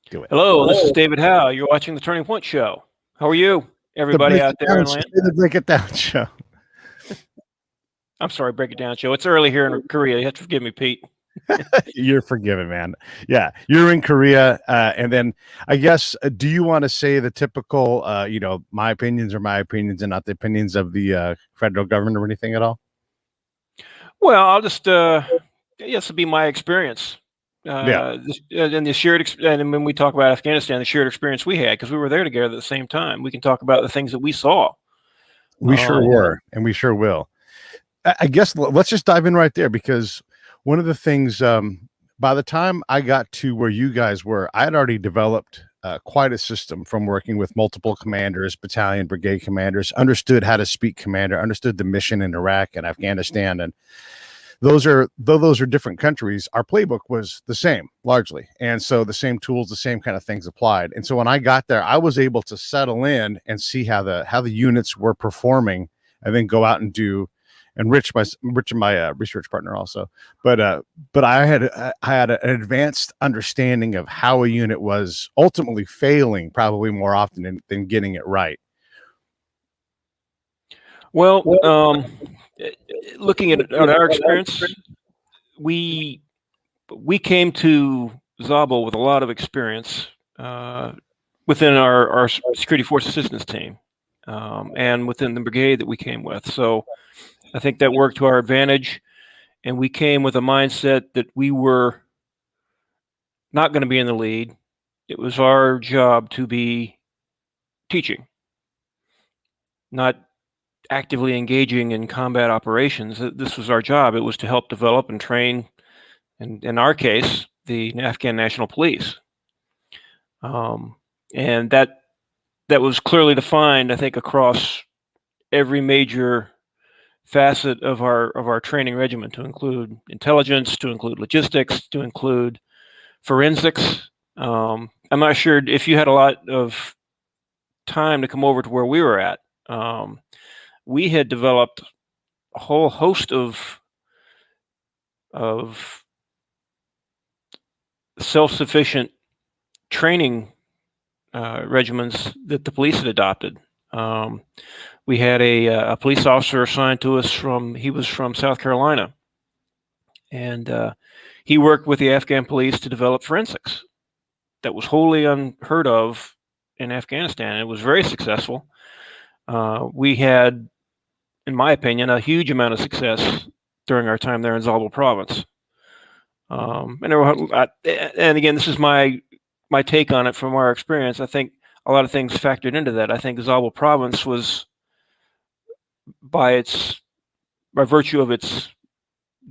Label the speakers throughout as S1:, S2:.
S1: Do it.
S2: Hello, this is David Howe. You're watching the Turning Point Show. How are you,
S1: The
S2: everybody
S1: break
S2: out
S1: it
S2: there
S1: down,
S2: in land?
S1: the break it down show.
S2: I'm sorry, break it down, show. It's early here in Korea. You have to forgive me, Pete.
S1: You're forgiven, man. Yeah, you're in Korea, and then I guess, do you want to say the typical, my opinions are my opinions and not the opinions of the federal government or anything at all?
S2: Well, I'll just, this will be my experience.
S1: Yeah,
S2: And the and when we talk about Afghanistan, the shared experience we had, because we were there together at the same time. We can talk about the things that we saw.
S1: we sure were, and we sure will. I guess let's just dive in right there, because one of the things, by the time I got to where you guys were, I had already developed quite a system from working with multiple commanders, battalion, brigade commanders, understood how to speak commander, understood the mission in Iraq and Afghanistan. And those are different countries, our playbook was the same largely. And so the same tools, the same kind of things applied. And so when I got there, I was able to settle in and see how the units were performing, and then go out and do Rich, my research partner also. But I had an advanced understanding of how a unit was ultimately failing, probably more often than getting it right.
S2: Well, looking at our experience, we came to Zabul with a lot of experience within our security force assistance team and within the brigade that we came with. So I think that worked to our advantage, and we came with a mindset that we were not going to be in the lead. It was our job to be teaching, not actively engaging in combat operations. This was our job. It was to help develop and train, and in our case, the Afghan National Police. And that was clearly defined, I think, across every major facet of our training regimen, to include intelligence, to include logistics, to include forensics. I'm not sure if you had a lot of time to come over to where we were at. We had developed a whole host of self-sufficient training regimens that the police had adopted. We had a police officer assigned to us he was from South Carolina, and he worked with the Afghan police to develop forensics. That was wholly unheard of in Afghanistan. It was very successful. We had, in my opinion, a huge amount of success during our time there in Zabul province. And again, this is my take on it from our experience. I think a lot of things factored into that. I think Zabul province was, by virtue of its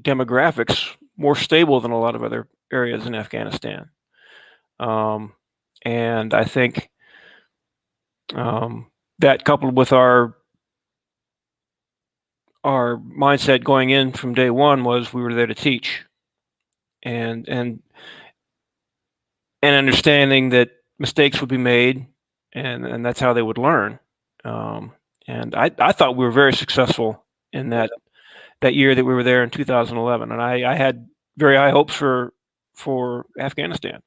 S2: demographics, more stable than a lot of other areas in Afghanistan. And I think that, coupled with our mindset going in from day one, was we were there to teach, and understanding that mistakes would be made, and that's how they would learn. And I thought we were very successful in that year that we were there in 2011, and I had very high hopes for Afghanistan.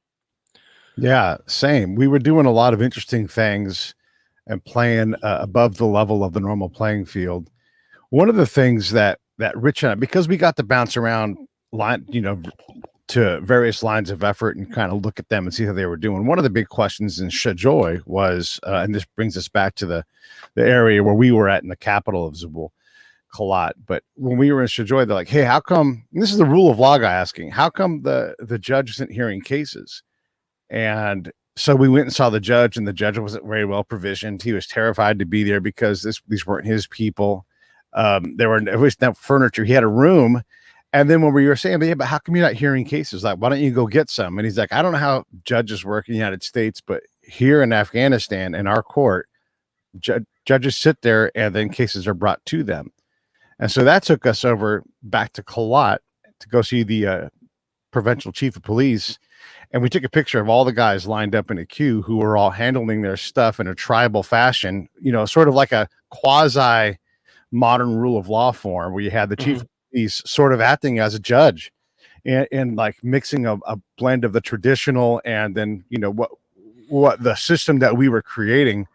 S1: Yeah, same. We were doing a lot of interesting things and playing above the level of the normal playing field. One of the things that Rich and I, because we got to bounce around to various lines of effort and kind of look at them and see how they were doing. One of the big questions in Shajoy was, and this brings us back to the area where we were at in the capital of Zabul, Kalat. But when we were in Shajoy, they're like, hey, how come, this is the rule of law guy asking, how come the judge isn't hearing cases? And so we went and saw the judge, and the judge wasn't very well provisioned. He was terrified to be there because these weren't his people. There was no furniture. He had a room. And then when we were saying, yeah, but how come you're not hearing cases? Like, why don't you go get some? And he's like, I don't know how judges work in the United States, but here in Afghanistan, in our court, judges sit there and then cases are brought to them. And so that took us over back to Kalat to go see the provincial chief of police. And we took a picture of all the guys lined up in a queue who were all handling their stuff in a tribal fashion, sort of like a quasi modern rule of law form, where you had the chief of police sort of acting as a judge, and like mixing a blend of the traditional and then, what the system that we were creating.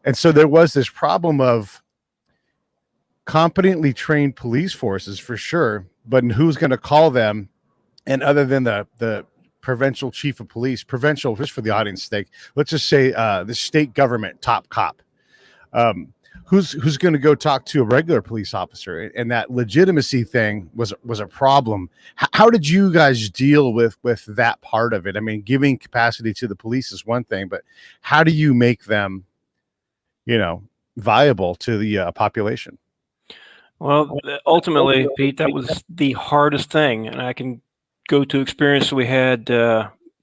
S1: And so there was this problem of competently trained police forces for sure, but who's going to call them? And other than the provincial chief of police, provincial, just for the audience sake, let's just say the state government top cop, who's going to go talk to a regular police officer? And that legitimacy thing was a problem. How did you guys deal with that part of it? I mean, giving capacity to the police is one thing, but how do you make them, viable to the population?
S2: Well, ultimately, Pete, that was the hardest thing, and I can go to experience we had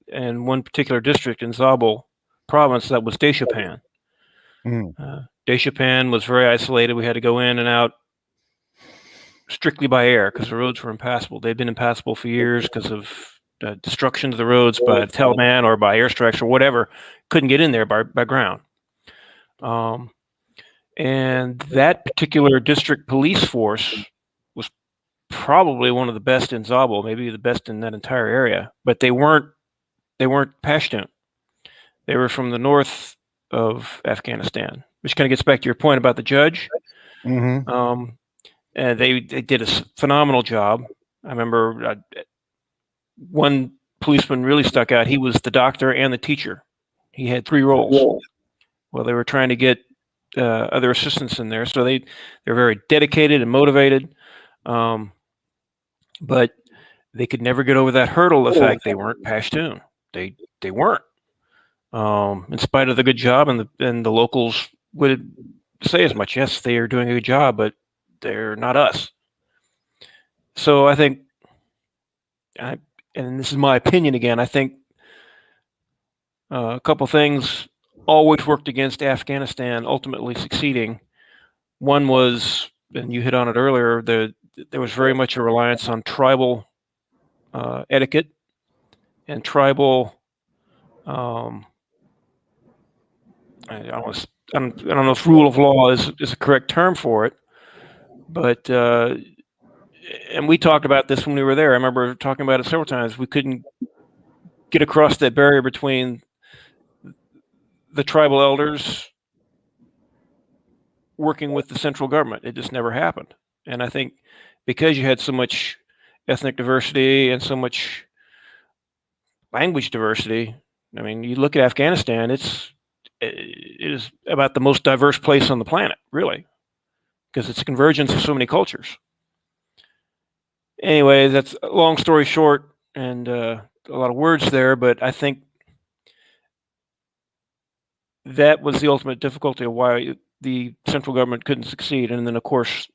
S2: in one particular district in Zabul province that was Deshapan. Deshapan was very isolated. We had to go in and out strictly by air because the roads were impassable. They'd been impassable for years because of destruction of the roads by the Taliban or by airstrikes or whatever. Couldn't get in there by ground. And that particular district police force was probably one of the best in Zabul, maybe the best in that entire area. But they weren't Pashtun. They were from the north of Afghanistan, which kind of gets back to your point about the judge. And they did a phenomenal job. I remember one policeman really stuck out. He was the doctor and the teacher. He had 3 roles. Well, they were trying to get other assistants in there, so they're very dedicated and motivated, but they could never get over that hurdle. The fact they weren't Pashtun, they weren't. In spite of the good job, and the locals would say as much. Yes, they are doing a good job, but they're not us. So I think, and this is my opinion again, I think a couple things always worked against Afghanistan ultimately succeeding. One was, and you hit on it earlier, there was very much a reliance on tribal etiquette and tribal. I don't know if rule of law is a correct term for it, but and we talked about this when we were there. I remember talking about it several times. We couldn't get across that barrier between the tribal elders working with the central government. It just never happened. And I think because you had so much ethnic diversity and so much language diversity, I mean, you look at Afghanistan, it is about the most diverse place on the planet, really, because it's a convergence of so many cultures. Anyway, that's a long story short, and a lot of words there, but I think that was the ultimate difficulty of why the central government couldn't succeed. And then, of course,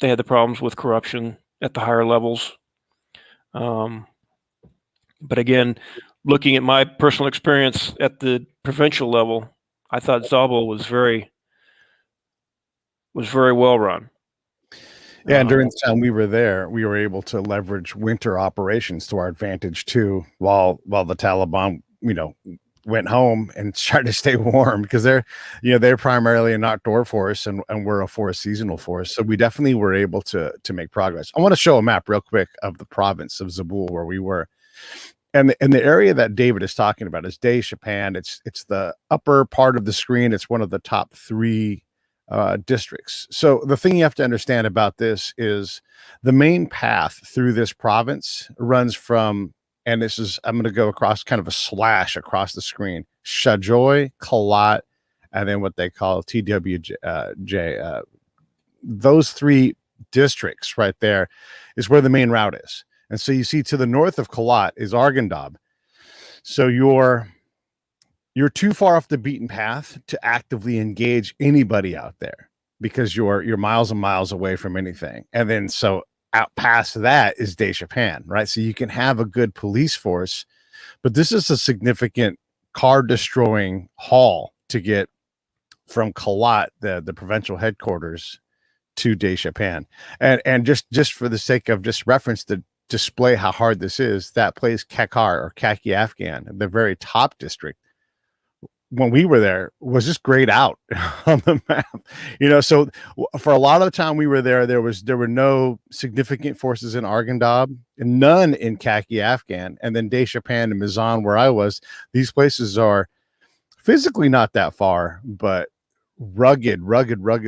S2: they had the problems with corruption at the higher levels. But again, looking at my personal experience at the provincial level, I thought Zabul was very well run.
S1: Yeah, and during the time we were there, we were able to leverage winter operations to our advantage too, while the Taliban, went home and tried to stay warm, because they're primarily an outdoor force and we're a forest seasonal force. So we definitely were able to make progress. I want to show a map real quick of the province of Zabul where we were. And the area that David is talking about is Deshapan. It's the upper part of the screen. It's one of the top 3 districts. So the thing you have to understand about this is the main path through this province runs from, and this is, I'm going to go across kind of a slash across the screen, Shajoy, Kalat, and then what they call TWJ. Those 3 districts right there is where the main route is. And so you see to the north of Kalat is Arghandab. So you're too far off the beaten path to actively engage anybody out there, because you're miles and miles away from anything. And then so out past that is Deshapan, right? So you can have a good police force, but this is a significant car destroying haul to get from Kalat, the provincial headquarters, to Deshapan. And just for the sake of just reference to display how hard this is, that place Kakar or Kaki Afghan, the very top district, when we were there, was just grayed out on the map. So for a lot of the time we were there, there were no significant forces in Arghandab and none in Kaki Afghan. And then Deshapan and Mizan, where I was, these places are physically not that far, but rugged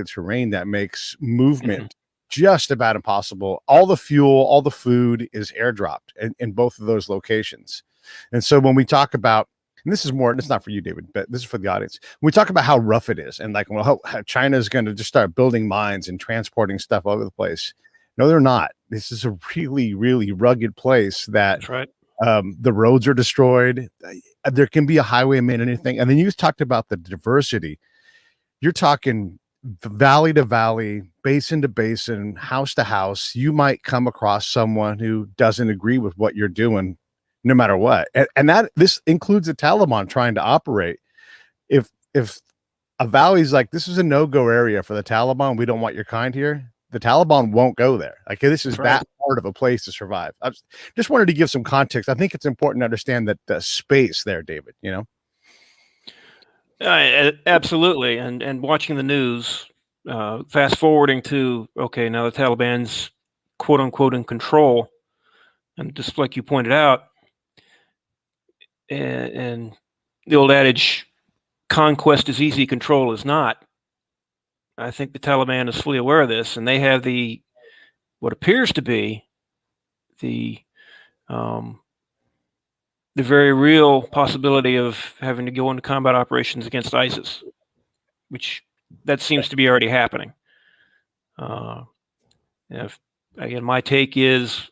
S1: terrain that makes movement just about impossible. All the fuel, all the food is airdropped in both of those locations. And so when we talk about, and this is more, it's not for you, David, but this is for the audience. When we talk about how rough it is and like, well, how China is going to just start building mines and transporting stuff all over the place. No, they're not. This is a really, really rugged place that
S2: That's right.
S1: the roads are destroyed. There can be a highwayman and anything. And then you talked about the diversity. You're talking valley to valley, basin to basin, house to house. You might come across someone who doesn't agree with what you're doing, no matter what. And that this includes the Taliban trying to operate. If a valley's like, this is a no-go area for the Taliban, we don't want your kind here, the Taliban won't go there. Like, this is that hard of a place to survive. I just wanted to give some context. I think it's important to understand that the space there, David, you know?
S2: Absolutely. And watching the news, fast forwarding to, okay, now the Taliban's quote unquote in control. And just like you pointed out, and the old adage, conquest is easy, control is not. I think the Taliban is fully aware of this, and they have what appears to be the very real possibility of having to go into combat operations against ISIS, which that seems to be already happening. Again, my take is,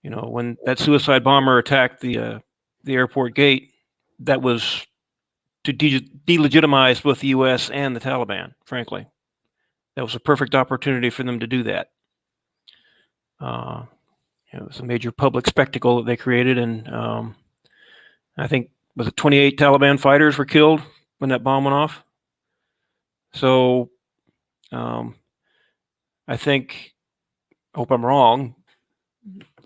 S2: when that suicide bomber attacked the airport gate, that was to delegitimize both the U.S. and the Taliban. Frankly, that was a perfect opportunity for them to do that. It was a major public spectacle that they created, and I think, was it 28 Taliban fighters were killed when that bomb went off? So I think, hope I'm wrong,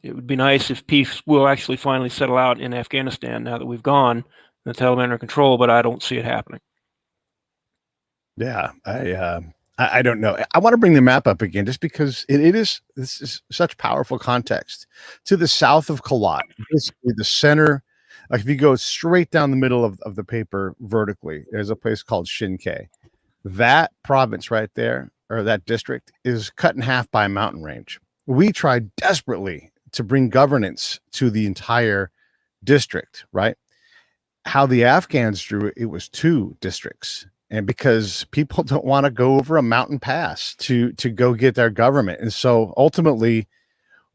S2: it would be nice if peace will actually finally settle out in Afghanistan now that we've gone and the Taliban are in control, but I don't see it happening.
S1: Yeah, I don't know. I want to bring the map up again just because this is such powerful context. To the south of Kalat, basically the center, like if you go straight down the middle of the paper vertically, there's a place called Shinkai. That province right there, or that district, is cut in half by a mountain range. We tried desperately to bring governance to the entire district, right? How the Afghans drew it, it was 2 districts. And because people don't want to go over a mountain pass to go get their government. And so ultimately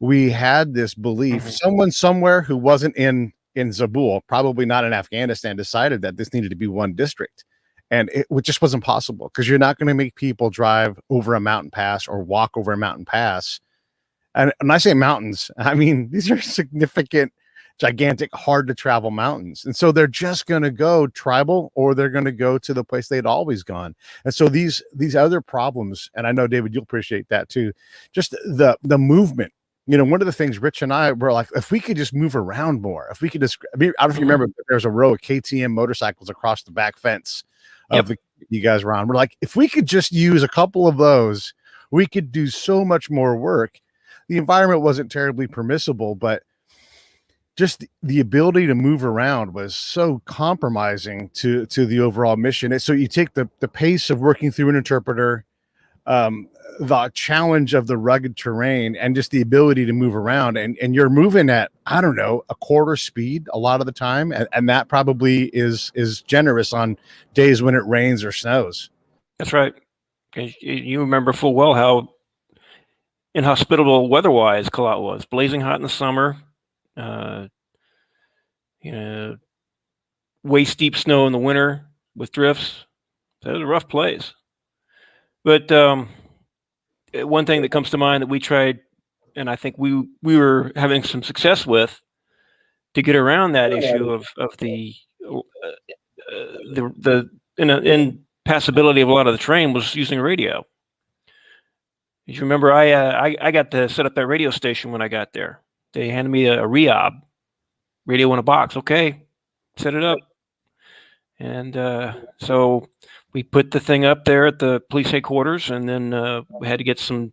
S1: we had this belief, someone somewhere who wasn't in Zabul, probably not in Afghanistan, decided that this needed to be 1 district. And it just wasn't possible, because you're not going to make people drive over a mountain pass or walk over a mountain pass. And when I say mountains, I mean, these are significant, gigantic, hard to travel mountains. And so they're just going to go tribal, or they're going to go to the place they'd always gone. And so these other problems, and I know, David, you'll appreciate that too, just the movement. One of the things Rich and I were like, if we could just move around more, if we could just, I don't know if you remember, there's a row of KTM motorcycles across the back fence of you guys were on. We're like, if we could just use a couple of those, we could do so much more work. The environment wasn't terribly permissible, but just the ability to move around was so compromising to the overall mission. And so you take the pace of working through an interpreter, the challenge of the rugged terrain, and just the ability to move around, and you're moving at, I don't know, a quarter speed a lot of the time. And that probably is generous on days when it rains or snows.
S2: That's right. You remember full well how inhospitable weather-wise Kalat was. Blazing hot in the summer, waist deep snow in the winter with drifts. That was a rough place. But one thing that comes to mind that we tried, and I think we were having some success with, to get around that issue of the impassability of a lot of the terrain, was using a radio. As you remember, I got to set up that radio station when I got there. They handed me a REOB, radio in a box. Okay, set it up. And so we put the thing up there at the police headquarters, and then we had to get some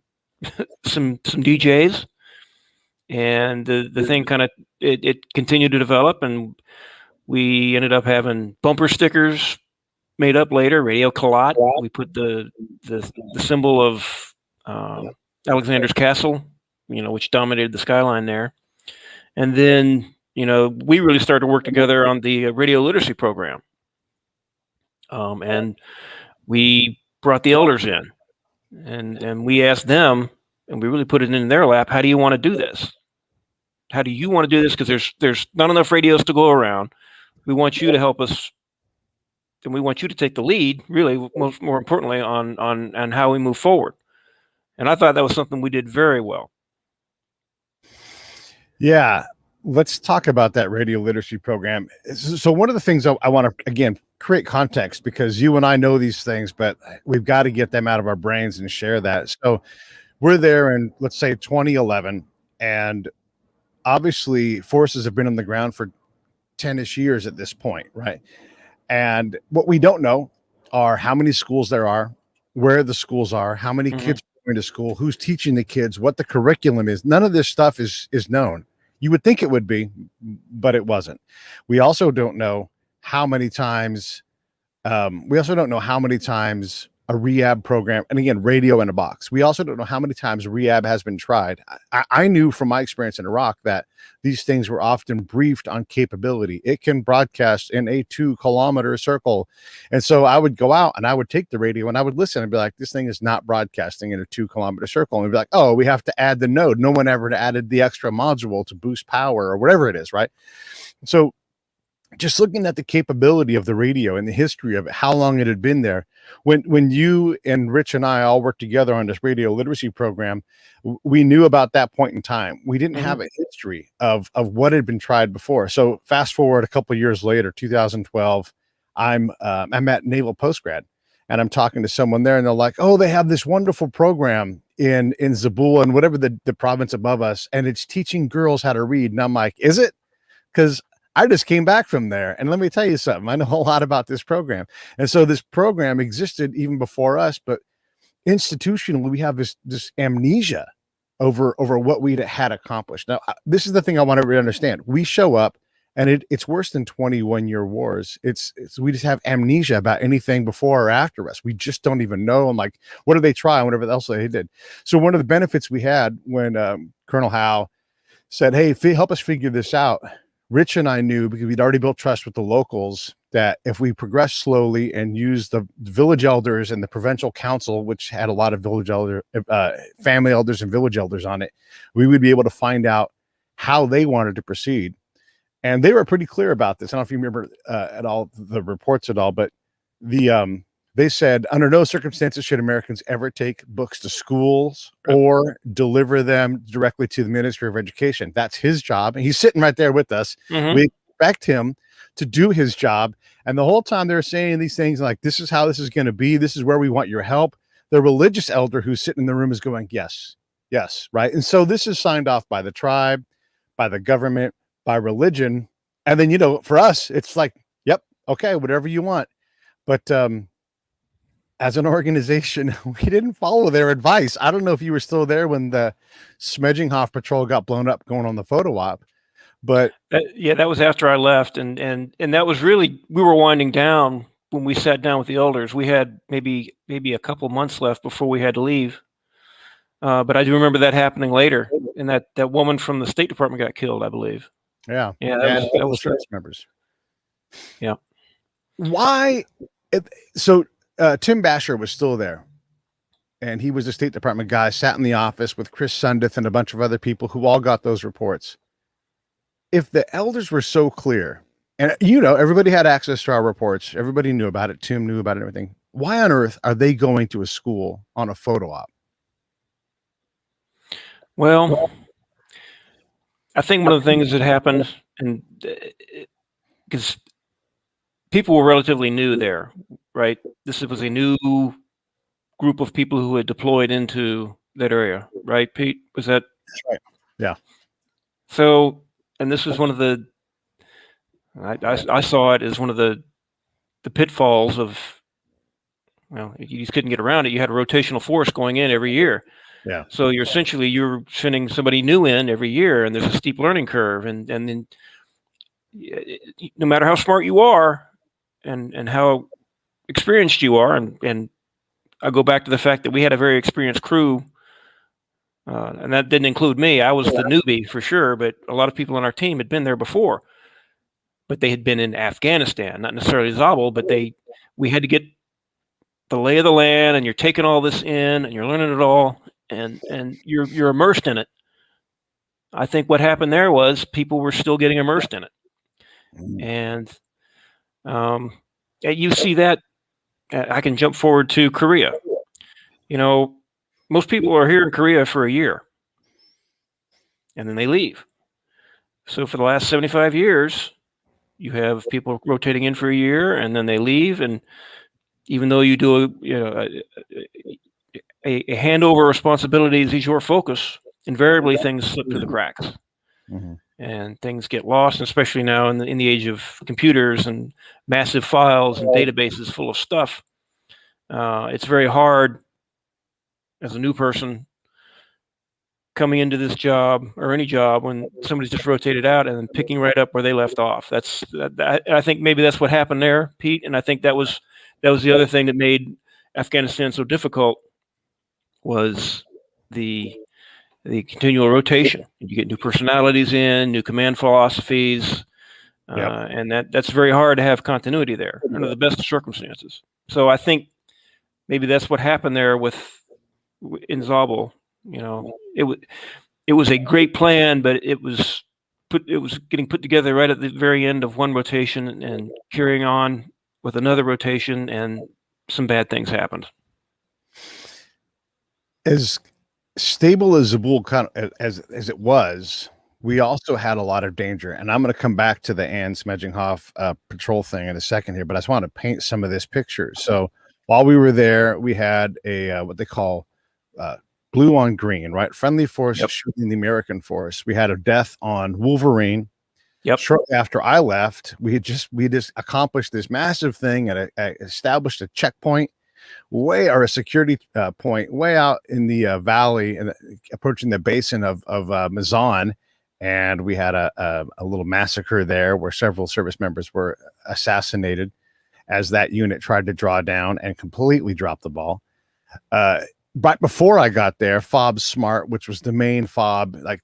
S2: DJs, and the thing kind of it continued to develop, and We ended up having bumper stickers made up later, Radio Kalat. We put the symbol of Alexander's Castle, which dominated the skyline there. And then, we really started to work together on the radio literacy program. And we brought the elders in, and we asked them, and we really put it in their lap, how do you want to do this? How do you want to do this? Because there's not enough radios to go around. We want you to help us, and we want you to take the lead, really, more importantly, on how we move forward. And I thought that was something we did very well.
S1: Yeah. Let's talk about that radio literacy program. So one of the things I want to, again, create context, because you and I know these things, but we've got to get them out of our brains and share that. So we're there in, let's say, 2011, and obviously forces have been on the ground for 10-ish years at this point, right? And what we don't know are how many schools there are, where the schools are, how many kids are going to school, who's teaching the kids, what the curriculum is. None of this stuff is known. You would think it would be, but it wasn't. We also don't know how many times a rehab program, and again, radio in a box. We also don't know how many times rehab has been tried. I knew from my experience in Iraq that these things were often briefed on capability. It can broadcast in a 2-kilometer circle. And so I would go out and I would take the radio and I would listen and be like, this thing is not broadcasting in a 2-kilometer circle. And we'd be like, oh, we have to add the node. No one ever added the extra module to boost power or whatever it is, right? So just looking at the capability of the radio and the history of it, how long it had been there. When you and Rich and I all worked together on this radio literacy program, we knew about that point in time. We didn't have a history of what had been tried before. So fast forward a couple of years later, 2012, I'm at Naval Postgrad, and I'm talking to someone there, and they're like, oh, they have this wonderful program in Zabul and whatever the province above us, and it's teaching girls how to read. And I'm like, is it? Because I just came back from there, and let me tell you something. I know a lot about this program. And so this program existed even before us, but institutionally we have this amnesia over what we had accomplished. Now, this is the thing I want everybody to understand. We show up, and it's worse than 21-year wars. It's we just have amnesia about anything before or after us. We just don't even know. And like, what did they try? Whatever else they did. So one of the benefits we had when Colonel Howe said, hey, help us figure this out, Rich and I knew, because we'd already built trust with the locals, that if we progress slowly and use the village elders and the provincial council, which had a lot of family elders and village elders on it, we would be able to find out how they wanted to proceed. And they were pretty clear about this. I don't know if you remember at all the reports at all, but they said, under no circumstances should Americans ever take books to schools or deliver them directly to the Ministry of Education. That's his job. And he's sitting right there with us. We expect him to do his job. And the whole time they're saying these things like, this is how this is going to be. This is where we want your help. The religious elder who's sitting in the room is going, yes, yes, right. And so this is signed off by the tribe, by the government, by religion. And then, for us, it's like, yep, okay, whatever you want. But as an organization, we didn't follow their advice. I don't know if you were still there when the Smedjinghoff patrol got blown up going on the photo op, but
S2: that was after I left, and that was really, we were winding down when we sat down with the elders. We had maybe a couple months left before we had to leave, but I do remember that happening later, and that woman from the State Department got killed, I believe.
S1: Yeah,
S2: that was
S1: service members.
S2: Yeah.
S1: Why? So Tim Basher was still there, and he was a State Department guy, sat in the office with Chris Sundith and a bunch of other people who all got those reports. If the elders were so clear, and everybody had access to our reports, everybody knew about it, Tim knew about it, everything, why on earth are they going to a school on a photo op?
S2: Well, I think one of the things that happened, and because people were relatively new there, right? This was a new group of people who had deployed into that area, right, Pete? Was that?
S1: That's right. Yeah.
S2: So, and this was one of the, I saw it as one of the pitfalls of, you just couldn't get around it. You had a rotational force going in every year.
S1: Yeah.
S2: So you're sending somebody new in every year, and there's a steep learning curve, and then no matter how smart you are and how experienced you are, and I go back to the fact that we had a very experienced crew, and that didn't include me. I was the newbie for sure, but a lot of people on our team had been there before, but they had been in Afghanistan, not necessarily Zabul, but we had to get the lay of the land, and you're taking all this in, and you're learning it all, and you're immersed in it. I think what happened there was people were still getting immersed in it, and you see that. I can jump forward to Korea. Most people are here in Korea for a year, and then they leave. So for the last 75 years, you have people rotating in for a year, and then they leave. And even though you do a handover of responsibilities is your focus, invariably things slip through the cracks. And things get lost, especially now in the age of computers and massive files and databases full of stuff. It's very hard as a new person coming into this job or any job when somebody's just rotated out and then picking right up where they left off. I think maybe that's what happened there, Pete. And I think that was the other thing that made Afghanistan so difficult was the continual rotation. You get new personalities in, new command philosophies, and that's very hard to have continuity there under the best of circumstances. So I think maybe that's what happened there in Zabul. It was a great plan, but it was getting put together right at the very end of one rotation and carrying on with another rotation, and some bad things happened.
S1: As stable as Zabul kind of as it was, we also had a lot of danger. And I'm going to come back to the Ann Smedjinghoff patrol thing in a second here, but I just want to paint some of this picture. So while we were there, we had a what they call blue on green, right? Friendly force shooting the American force. We had a death on Wolverine. Shortly after I left, we just accomplished this massive thing and established a checkpoint or a security point way out in the valley and approaching the basin of Mazan. And we had a little massacre there where several service members were assassinated as that unit tried to draw down and completely dropped the ball. Right before I got there, Fob Smart, which was the main fob, like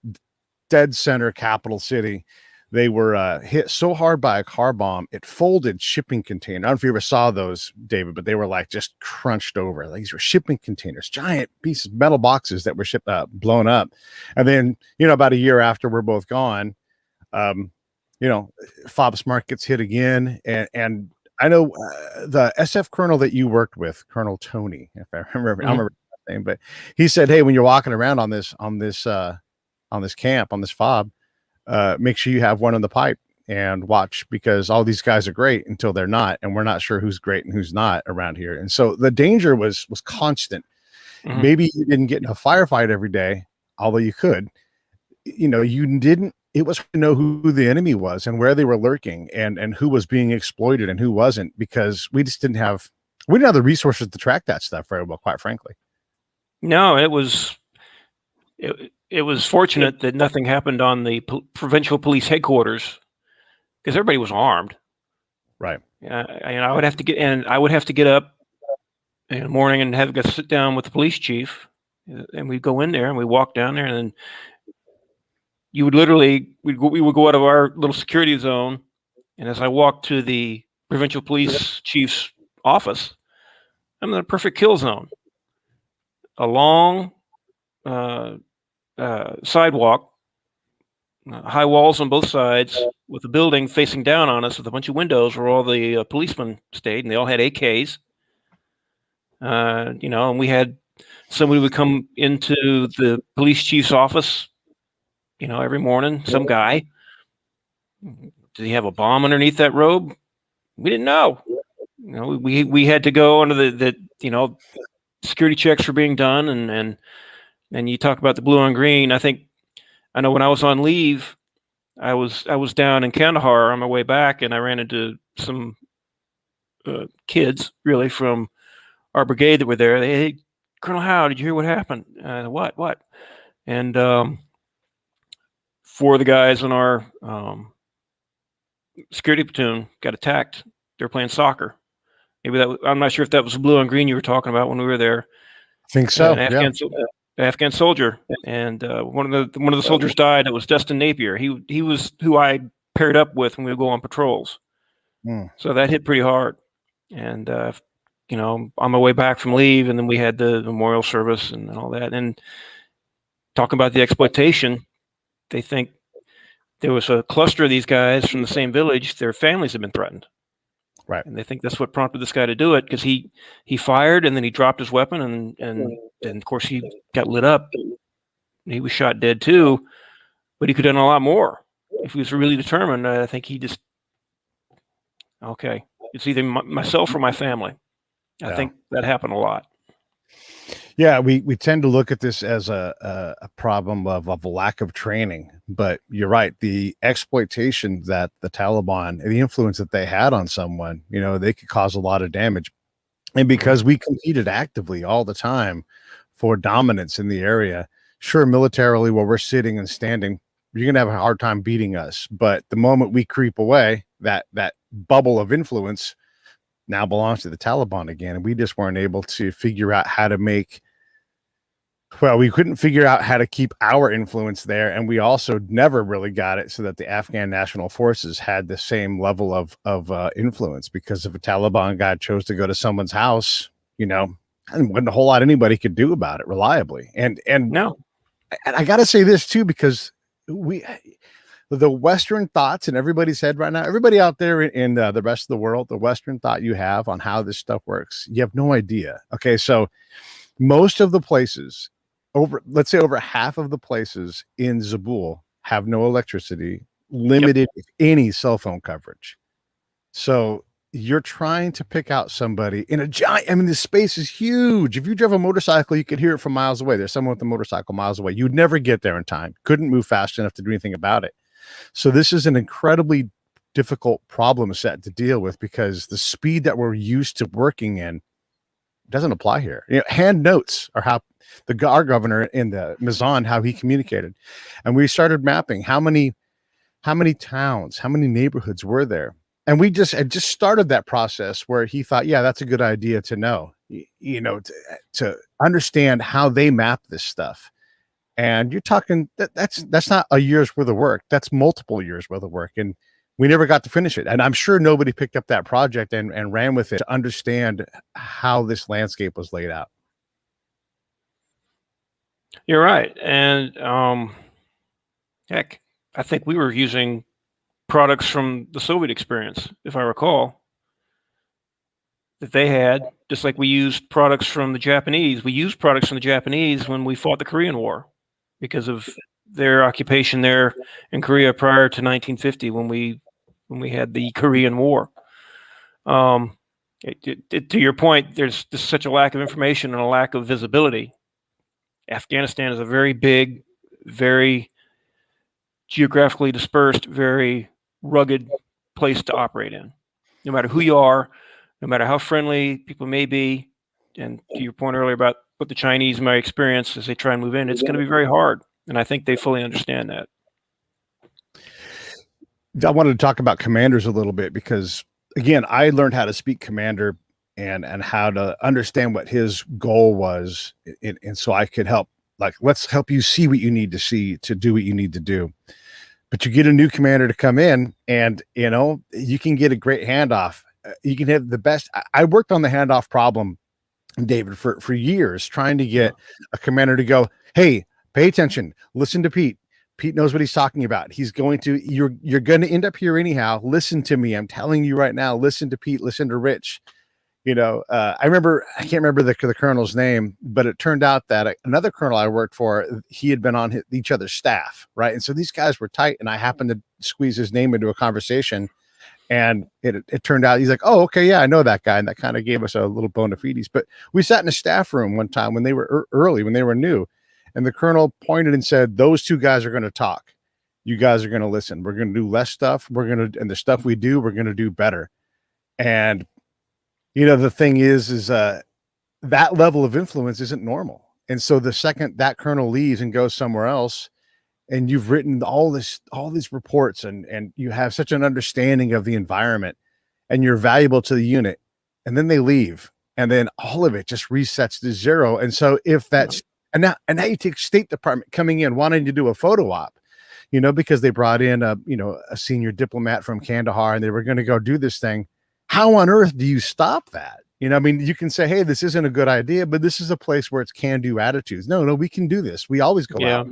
S1: dead center capital city, they were hit so hard by a car bomb, it folded shipping container. I don't know if you ever saw those, David, but they were like just crunched over. Like these were shipping containers, giant pieces, metal boxes that were blown up. And then, about a year after we're both gone, Fob Smart gets hit again. And I know the SF colonel that you worked with, Colonel Tony, if I remember, I don't remember his name, but he said, hey, when you're walking around on this camp, on this fob, make sure you have one on the pipe and watch, because all these guys are great until they're not, and we're not sure who's great and who's not around here. And so the danger was constant. Maybe you didn't get in a firefight every day, although you could. You didn't. It was hard to know who the enemy was and where they were lurking and who was being exploited and who wasn't, because we didn't have the resources to track that stuff very well, quite frankly.
S2: No, it was fortunate that nothing happened on the provincial police headquarters, because everybody was armed.
S1: Right.
S2: I would have to get up in the morning and have to sit down with the police chief, and we'd go in there and we walk down there, and then you would literally we would go out of our little security zone, and as I walked to the provincial police chief's office, I'm in a perfect kill zone. A long sidewalk, high walls on both sides, with a building facing down on us with a bunch of windows where all the policemen stayed, and they all had AKs. And we had somebody would come into the police chief's office, every morning, some guy. Did he have a bomb underneath that robe? We didn't know. We had to go under the security checks were being done, and you talk about the blue on green. I know when I was on leave, I was down in Kandahar on my way back, and I ran into some kids really from our brigade that were there. Hey, Colonel Howe, did you hear what happened? What? And 4 of the guys on our security platoon got attacked. They were playing soccer. Maybe I'm not sure if that was blue and green you were talking about when we were there.
S1: I think
S2: An
S1: so. Yeah.
S2: Afghan soldier, and one of the soldiers died. That was Dustin Napier. He was who I paired up with when we would go on patrols. So that hit pretty hard. And on my way back from leave, and then we had the memorial service and all that. And talking about the exploitation, they think there was a cluster of these guys from the same village. Their families have been threatened.
S1: Right.
S2: And they think that's what prompted this guy to do it, because he fired and then he dropped his weapon and of course he got lit up. He was shot dead too, but he could have done a lot more if he was really determined. I think he just, okay, it's either myself or my family. I think that happened a lot.
S1: Yeah, we tend to look at this as a problem of a lack of training, but you're right. The exploitation that the Taliban, the influence that they had on someone, they could cause a lot of damage. And because we competed actively all the time for dominance in the area, sure, militarily, where we're sitting and standing, you're going to have a hard time beating us. But the moment we creep away, that bubble of influence now belongs to the Taliban again. And we just weren't able to figure out how to we couldn't figure out how to keep our influence there. And we also never really got it so that the Afghan National Forces had the same level of influence, because if a Taliban guy chose to go to someone's house, wasn't a whole lot anybody could do about it reliably. And
S2: no.
S1: And I got to say this too, because the Western thoughts in everybody's head right now, everybody out there in the rest of the world, the Western thought you have on how this stuff works, you have no idea. Okay. So most of the places, let's say over half of the places in Zabul have no electricity, limited, if any, cell phone coverage. So you're trying to pick out somebody in a giant, this space is huge. If you drove a motorcycle, you could hear it from miles away. There's someone with a motorcycle miles away. You'd never get there in time. Couldn't move fast enough to do anything about it. So this is an incredibly difficult problem set to deal with, because the speed that we're used to working in doesn't apply here. Hand notes are how our governor in the Mizan, how he communicated. And we started mapping how many towns, how many neighborhoods were there. And we just started that process where he thought, yeah, that's a good idea to know, to understand how they map this stuff. And you're talking that's not a year's worth of work. That's multiple years worth of work. And we never got to finish it. And I'm sure nobody picked up that project and ran with it to understand how this landscape was laid out.
S2: You're right. And heck, I think we were using products from the Soviet experience, if I recall, that they had, just like we used products from the Japanese. We used products from the Japanese when we fought the Korean War, because of their occupation there in Korea prior to 1950, when we had the Korean War. To your point, there's just such a lack of information and a lack of visibility. Afghanistan is a very big, very geographically dispersed, very rugged place to operate in. No matter who you are, no matter how friendly people may be, and to your point earlier about what the Chinese might experience as they try and move in, it's going to be very hard. And I think they fully understand that.
S1: I wanted to talk about commanders a little bit, because again, I learned how to speak commander and how to understand what his goal was. And so I could help, let's help you see what you need to see to do what you need to do. But you get a new commander to come in and, you can get a great handoff. You can have the best. I worked on the handoff problem, David, for years, trying to get a commander to go, hey, pay attention, listen to Pete. Pete knows what he's talking about. He's going to, you're going to end up here anyhow. Listen to me. I'm telling you right now, listen to Pete, listen to Rich. I can't remember the colonel's name, but it turned out that another colonel I worked for, he had been on each other's staff. Right. And so these guys were tight, and I happened to squeeze his name into a conversation, and it turned out he's like, oh, okay. Yeah, I know that guy. And that kind of gave us a little bona fides. But we sat in a staff room one time when they were when they were new, and the colonel pointed and said, those two guys are going to talk. You guys are going to listen. We're going to do less stuff. And the stuff we do, we're going to do better. And the thing is that level of influence isn't normal. And so the second that colonel leaves and goes somewhere else, and you've written all these reports, and you have such an understanding of the environment, and you're valuable to the unit, and then they leave, and then all of it just resets to zero. And so if that's and now you take State Department coming in wanting to do a photo op, because they brought in a senior diplomat from Kandahar, and they were going to go do this thing. How on earth do you stop that? I mean, you can say, hey, this isn't a good idea, but this is a place where it's can-do attitudes. No, we can do this. We always go out.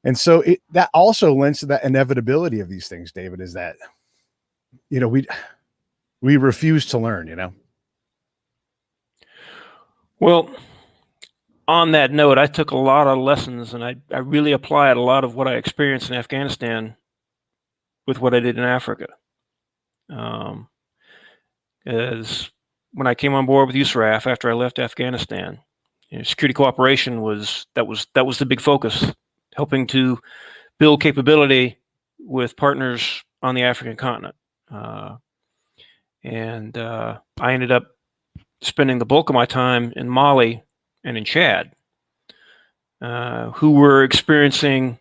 S1: And so that also lends to that inevitability of these things, David, is that, we refuse to learn.
S2: Well, on that note, I took a lot of lessons, and I really applied a lot of what I experienced in Afghanistan with what I did in Africa. As when I came on board with USRAF after I left Afghanistan, security cooperation was the big focus, helping to build capability with partners on the African continent. And I ended up spending the bulk of my time in Mali and in Chad, who were experiencing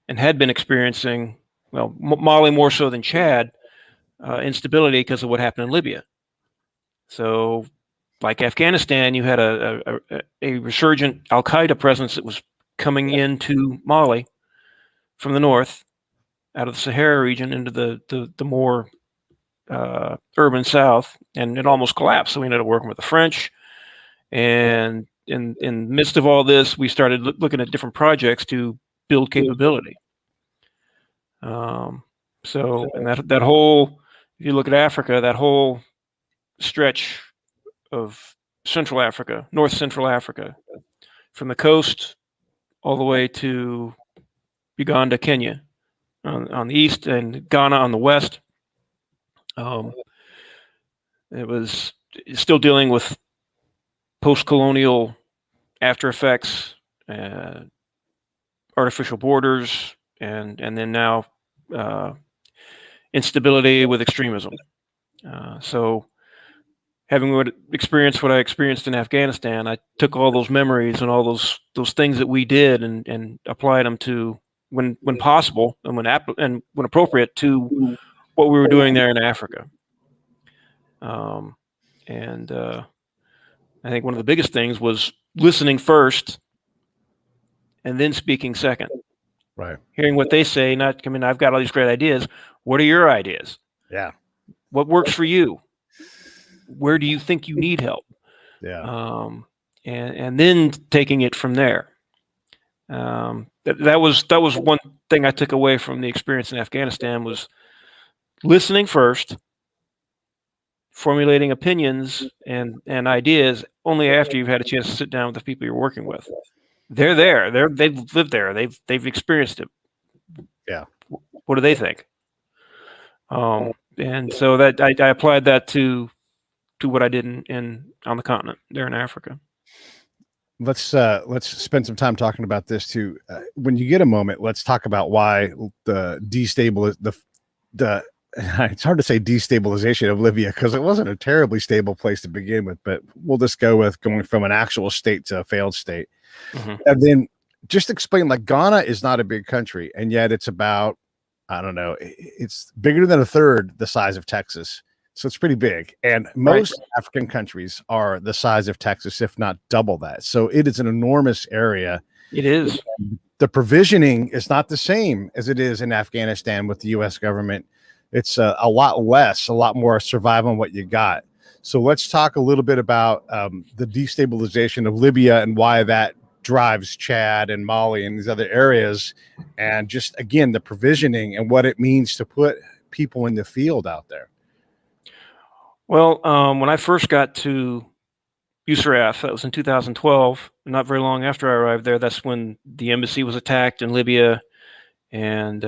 S2: and had been experiencing, well, Mali more so than Chad, instability because of what happened in Libya. So, like Afghanistan, you had a resurgent Al-Qaeda presence that was coming into Mali from the north, out of the Sahara region into the more urban south, and it almost collapsed. So we ended up working with the French, and in the midst of all this, we started looking at different projects to build capability. So, and that whole, if you look at Africa, that whole stretch of Central Africa, North Central Africa, from the coast all the way to Uganda, Kenya, on the east, and Ghana on the west. It was still dealing with post-colonial after effects, artificial borders, and then now instability with extremism. So, having experienced what I experienced in Afghanistan, I took all those memories and all those things that we did and applied them to, when possible and when appropriate, to what we were doing there in Africa. And I think one of the biggest things was listening first and then speaking second.
S1: Right.
S2: Hearing what they say, not come in, I've got all these great ideas. What are your ideas?
S1: Yeah.
S2: What works for you? Where do you think you need help?
S1: Yeah.
S2: And then taking it from there. That was one thing I took away from the experience in Afghanistan, was listening first, formulating opinions and ideas only after you've had a chance to sit down with the people you're working with. They're there. They've lived there. They've experienced it.
S1: Yeah.
S2: What do they think? And so that I applied that to what I did on the continent there in Africa.
S1: Let's spend some time talking about this too. When you get a moment, let's talk about why the it's hard to say destabilization of Libya, because it wasn't a terribly stable place to begin with, but we'll just go with going from an actual state to a failed state. Mm-hmm. And then just explain, like, Ghana is not a big country, and yet it's about, I don't know, it's bigger than a third the size of Texas. So it's pretty big. And most African countries are the size of Texas, if not double that. So it is an enormous area.
S2: It is.
S1: The provisioning is not the same as it is in Afghanistan with the U.S. government. It's a lot less, a lot more survive on what you got. So let's talk a little bit about the destabilization of Libya and why that drives Chad and Mali and these other areas. And just, again, the provisioning and what it means to put people in the field out there.
S2: Well, when I first got to USRAF, that was in 2012, not very long after I arrived there. That's when the embassy was attacked in Libya, and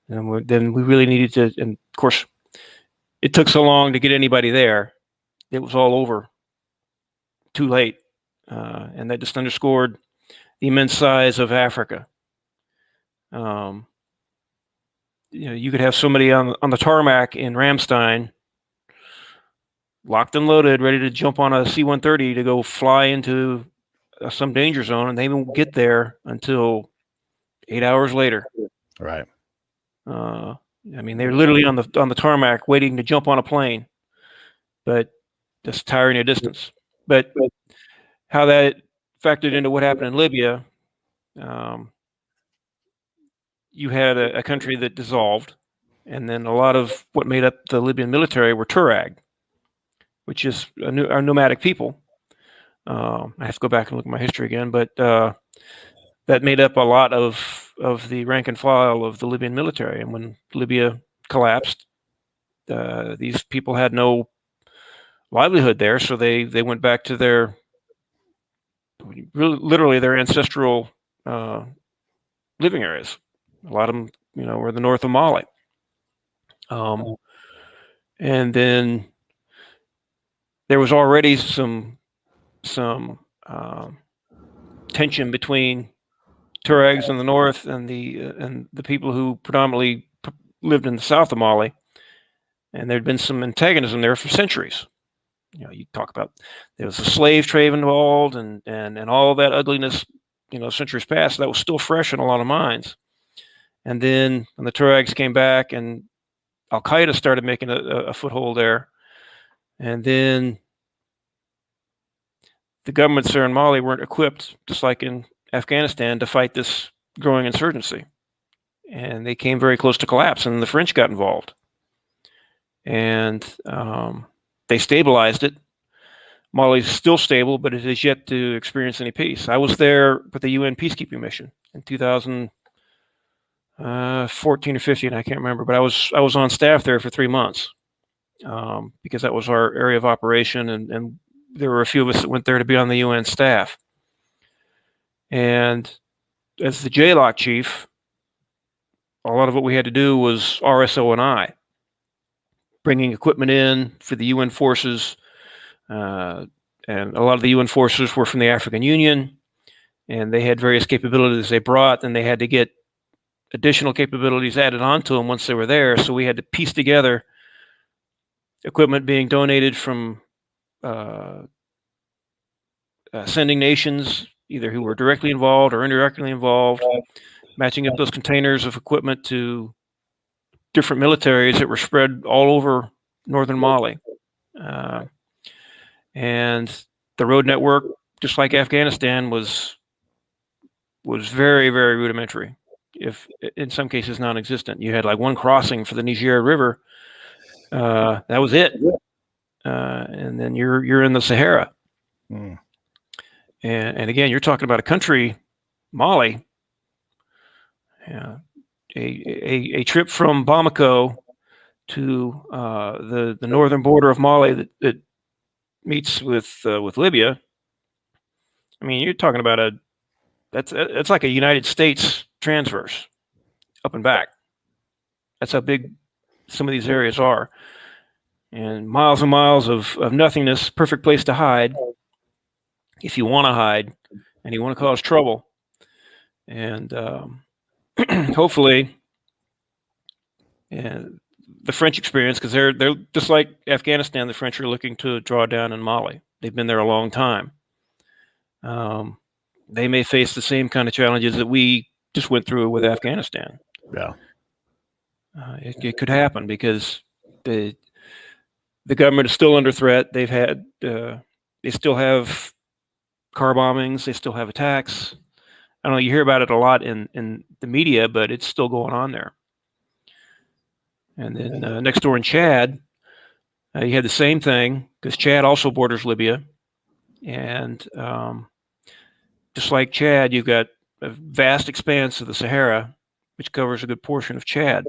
S2: then we really needed to, and of course, it took so long to get anybody there. It was all over too late, and that just underscored the immense size of Africa. You could have somebody on the tarmac in Ramstein, locked and loaded, ready to jump on a C-130 to go fly into some danger zone, and they won't get there until 8 hours later.
S1: Right.
S2: I mean, they're literally on the tarmac waiting to jump on a plane, but just tiring a distance. But how that factored into what happened in Libya, you had a country that dissolved, and then a lot of what made up the Libyan military were Turag, which is are nomadic people. I have to go back and look at my history again, but that made up a lot of the rank and file of the Libyan military. And when Libya collapsed, these people had no livelihood there, so they went back to their literally their ancestral living areas. A lot of them, were the north of Mali. And then there was already some tension between Tuaregs in the north and the people who predominantly lived in the south of Mali, and there'd been some antagonism there for centuries. You talk about there was a slave trade involved, and all that ugliness, centuries past. That was still fresh in a lot of minds. And then when the Tuaregs came back, and Al Qaeda started making a foothold there, and then the governments there in Mali weren't equipped, just like in Afghanistan, to fight this growing insurgency. And they came very close to collapse, and the French got involved. And they stabilized it. Mali's still stable, but it has yet to experience any peace. I was there with the UN peacekeeping mission in 2014 or 15, I can't remember, but I was on staff there for 3 months because that was our area of operation, and there were a few of us that went there to be on the UN staff. And as the JLOC chief, a lot of what we had to do was RSO and I, bringing equipment in for the UN forces. And a lot of the UN forces were from the African Union, and they had various capabilities they brought, and they had to get additional capabilities added onto them once they were there. So we had to piece together equipment being donated from sending nations, either who were directly involved or indirectly involved, matching up those containers of equipment to different militaries that were spread all over northern Mali. And the road network, just like Afghanistan, was very, very rudimentary, if in some cases non-existent. You had like one crossing for the Niger River. That was it. And then you're in the Sahara. And again, you're talking about a country, Mali. A trip from Bamako to the northern border of Mali that meets with Libya. I mean, you're talking about that's like a United States transverse, up and back. That's how big some of these areas are, and miles of nothingness. Perfect place to hide if you want to hide and you want to cause trouble. And hopefully, the French experience, because they're just like Afghanistan. The French are looking to draw down in Mali. They've been there a long time. They may face the same kind of challenges that we just went through with Afghanistan.
S1: Yeah,
S2: it could happen because the government is still under threat. They've had they still have car bombings. They still have attacks. I don't know. You hear about it a lot in the media, but it's still going on there. And then next door in Chad, you had the same thing, because Chad also borders Libya. And just like Chad, you've got a vast expanse of the Sahara, which covers a good portion of Chad.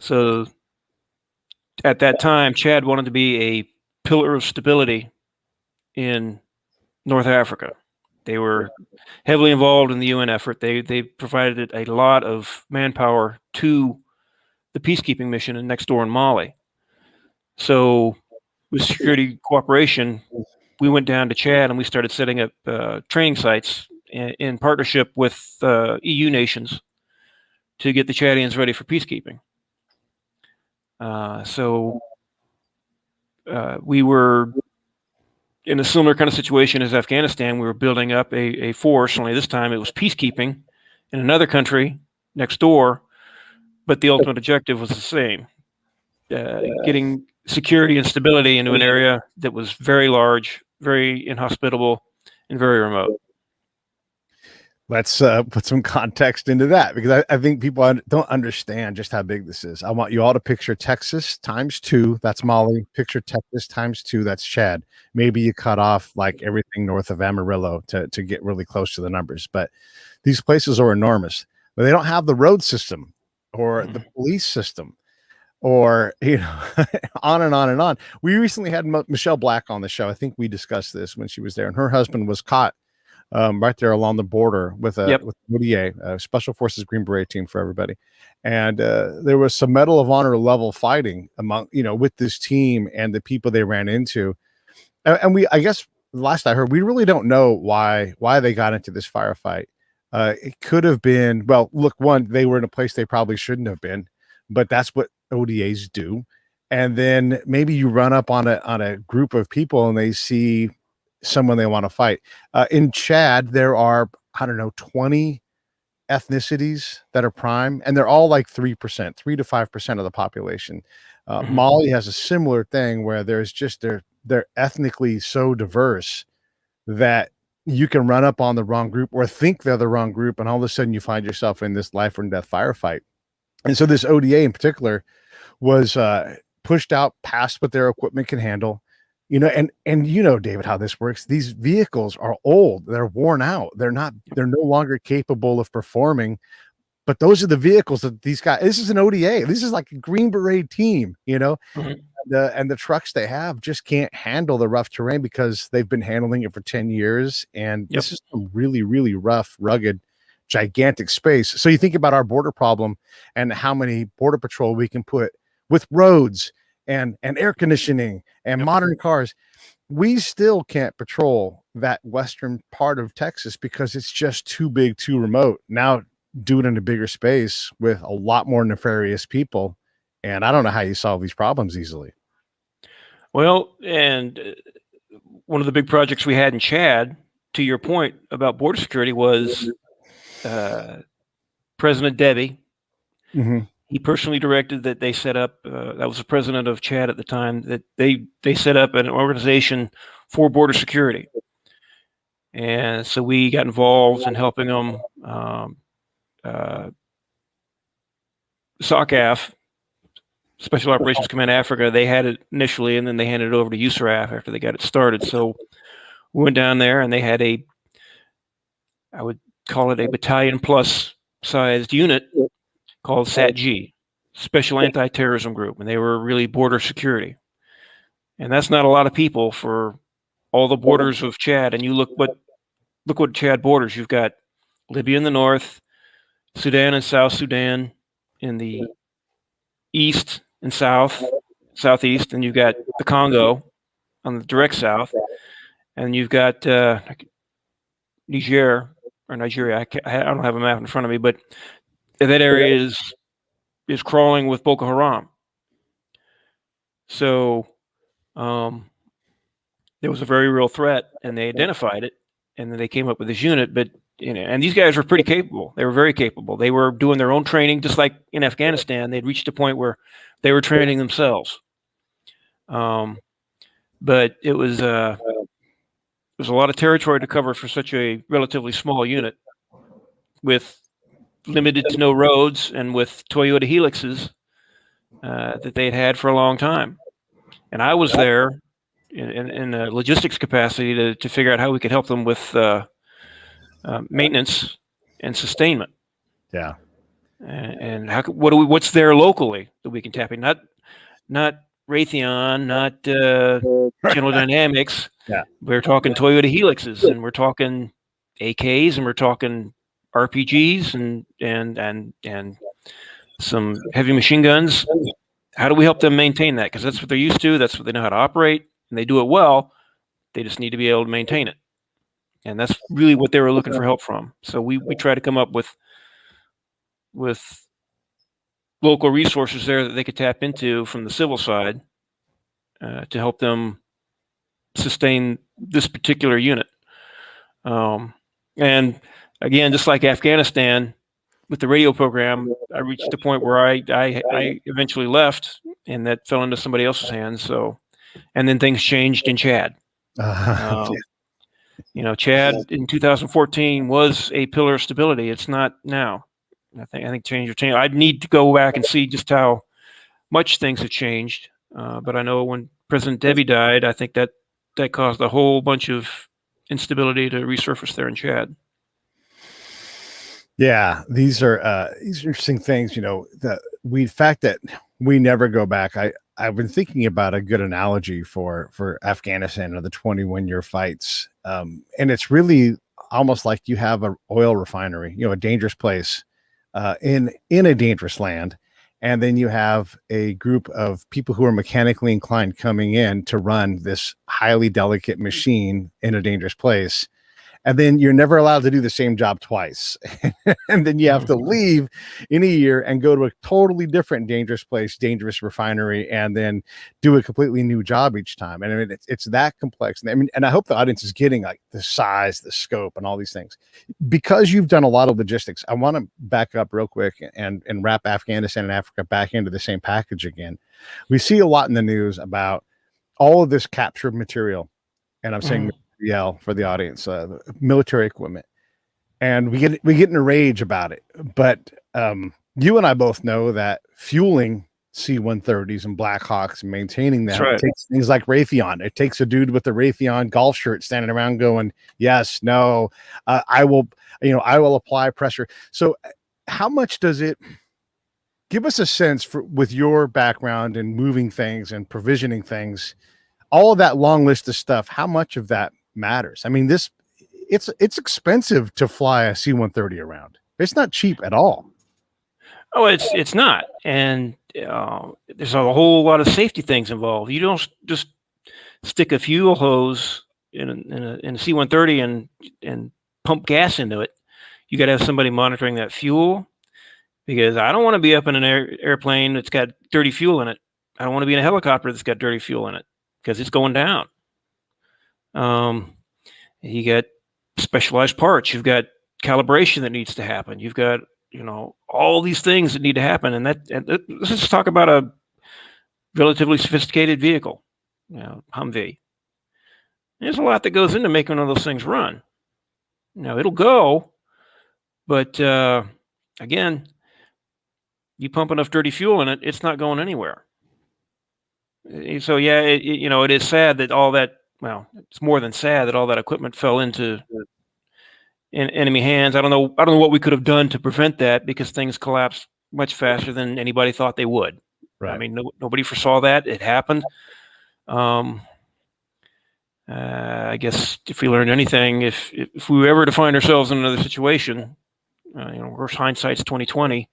S2: So at that time, Chad wanted to be a pillar of stability in North Africa. They were heavily involved in the UN effort. They provided a lot of manpower to the peacekeeping mission next door in Mali. So with security cooperation, we went down to Chad and we started setting up training sites in partnership with EU nations to get the Chadians ready for peacekeeping. So we were in a similar kind of situation as Afghanistan. We were building up a force, only this time it was peacekeeping in another country next door, but the ultimate objective was the same: getting security and stability into an area that was very large, very inhospitable, and very remote.
S1: Let's put some context into that, because I think people don't understand just how big this is. I want you all to picture Texas times 2. That's Mali. Picture Texas times 2. That's Chad. Maybe you cut off like everything north of Amarillo to get really close to the numbers. But these places are enormous. But they don't have the road system or the police system, or on and on and on. We recently had Michelle Black on the show. I think we discussed this when she was there, and her husband was caught right there along the border with with ODA, Special Forces Green Beret team for everybody. And there was some Medal of Honor level fighting among, with this team and the people they ran into. And I guess last I heard, we really don't know why they got into this firefight. It could have been, well, look, one, they were in a place they probably shouldn't have been, but that's what ODAs do. And then maybe you run up on a group of people and they see someone they want to fight. In Chad, there are, I don't know, 20 ethnicities that are prime, and they're all like 3%, 3 to 5% of the population. Mali has a similar thing where there's just they're ethnically so diverse that you can run up on the wrong group or think they're the wrong group, and all of a sudden you find yourself in this life or death firefight. And so this ODA in particular was pushed out past what their equipment can handle. And David, how this works. These vehicles are old, they're worn out, they're no longer capable of performing. But those are the vehicles that these guys, this is an ODA, this is like a Green Beret team, and the trucks they have just can't handle the rough terrain because they've been handling it for 10 years. And this is some really, really rough, rugged, gigantic space. So you think about our border problem and how many border patrol we can put with roads and air conditioning and modern cars. We still can't patrol that western part of Texas because it's just too big, too remote. Now do it in a bigger space with a lot more nefarious people. And I don't know how you solve these problems easily.
S2: Well, and one of the big projects we had in Chad, to your point about border security, was President Deby. He personally directed that they set up, that was the president of Chad at the time, that they set up an organization for border security. And so we got involved in helping them. SOCAF, Special Operations Command Africa, they had it initially, and then they handed it over to USARAF after they got it started. So we went down there, and they had I would call it a battalion plus sized unit called SAT-G, Special Anti-Terrorism Group, and they were really border security. And that's not a lot of people for all the borders of Chad. And you look what Chad borders. You've got Libya in the north, Sudan and South Sudan in the east and southeast, and you've got the Congo on the direct south, and you've got Nigeria. I don't have a map in front of me, but that area is crawling with Boko Haram. So there was a very real threat, and they identified it, and then they came up with this unit. But and these guys were pretty capable. They were very capable. They were doing their own training, just like in Afghanistan. They'd reached a point where they were training themselves. But it was a lot of territory to cover for such a relatively small unit, with limited to no roads and with Toyota Helixes that they'd had for a long time. And I was there in a logistics capacity to figure out how we could help them with maintenance and sustainment.
S1: Yeah.
S2: And what's there locally that we can tap in? Not Raytheon, not General Dynamics.
S1: Yeah.
S2: We're talking Toyota Helixes, and we're talking AKs, and we're talking RPGs, and some heavy machine guns. How do we help them maintain that? Because that's what they're used to. That's what they know how to operate, and they do it well. They just need to be able to maintain it. And that's really what they were looking for help from. So we try to come up with local resources there that they could tap into from the civil side to help them sustain this particular unit. And again, just like Afghanistan, with the radio program, I reached the point where I eventually left, and that fell into somebody else's hands. So, and then things changed in Chad.
S1: Yeah.
S2: You know, Chad in 2014 was a pillar of stability. It's not now. I think change. I'd need to go back and see just how much things have changed. But I know when President Debbie died, I think that caused a whole bunch of instability to resurface there in Chad.
S1: Yeah, these are interesting things. You know, the fact that we never go back. I've been thinking about a good analogy for Afghanistan or the 21-year fights, and it's really almost like you have an oil refinery, you know, a dangerous place in a dangerous land, and then you have a group of people who are mechanically inclined coming in to run this highly delicate machine in a dangerous place. And then you're never allowed to do the same job twice. And then you have to leave in a year and go to a totally different dangerous place, dangerous refinery, and then do a completely new job each time. And I mean, it's that complex. And I mean, and I hope the audience is getting like the size, the scope, and all these things. Because you've done a lot of logistics, I want to back up real quick and wrap Afghanistan and Africa back into the same package again. We see a lot in the news about all of this captured material. And I'm saying yell for the audience, military equipment, and we get in a rage about it. But you and I both know that fueling C-130s and Blackhawks and maintaining them takes things like Raytheon. It takes a dude with a Raytheon golf shirt standing around going, yes, no, I will apply pressure. So how much does it give us a sense with your background in moving things and provisioning things, all of that long list of stuff, how much of that matters? I mean, it's expensive to fly a C-130 around. It's not cheap at all.
S2: Oh, it's not. And there's a whole lot of safety things involved. You don't just stick a fuel hose in a C-130 and pump gas into it. You got to have somebody monitoring that fuel, because I don't want to be up in an airplane that's got dirty fuel in it. I don't want to be in a helicopter that's got dirty fuel in it, because it's going down. You got specialized parts. You've got calibration that needs to happen. You've got, all these things that need to happen. And let's just talk about a relatively sophisticated vehicle, Humvee. There's a lot that goes into making one of those things run. Now, it'll go, but again, you pump enough dirty fuel in it, it's not going anywhere. So yeah, it is sad that all that. Well, it's more than sad that all that equipment fell into enemy hands. I don't know what we could have done to prevent that, because things collapsed much faster than anybody thought they would. Right. I mean, nobody foresaw that. It happened. I guess if we learned anything, if we were ever to find ourselves in another situation, worse, hindsight's 2020.